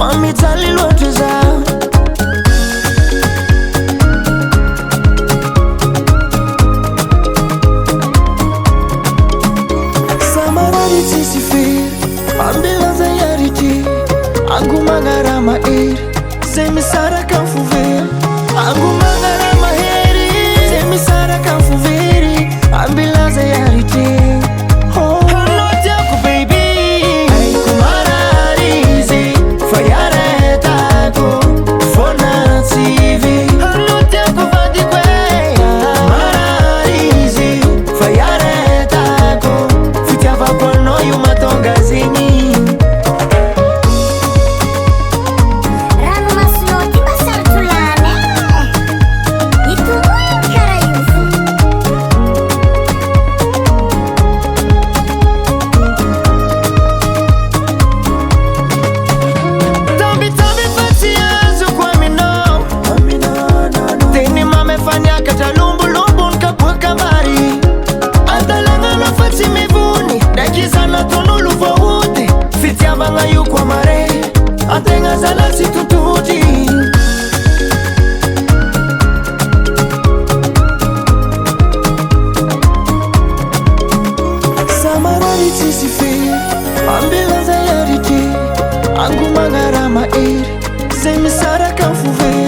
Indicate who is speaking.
Speaker 1: Mamitaly loatra zaho. Samarary tsisy firy ambilanza iarity angomagna raha mahery zay misaraka amin'ny fovery. Angomagna raha mahery zay misaraka amin'ny fovery ambilanza iarity. Anao tiako baby haiko marary izy fa iaretako foana tsivy. Anao tiako vadiko marary izy fa iaretako fitiavako anao io mahatonga zegny. Fitiavagna io kwa mare antegna zala sy totody. Samarary tsisy firy ambilanza iarity angomagna raha mahery zay misaraka amin'ny fovery.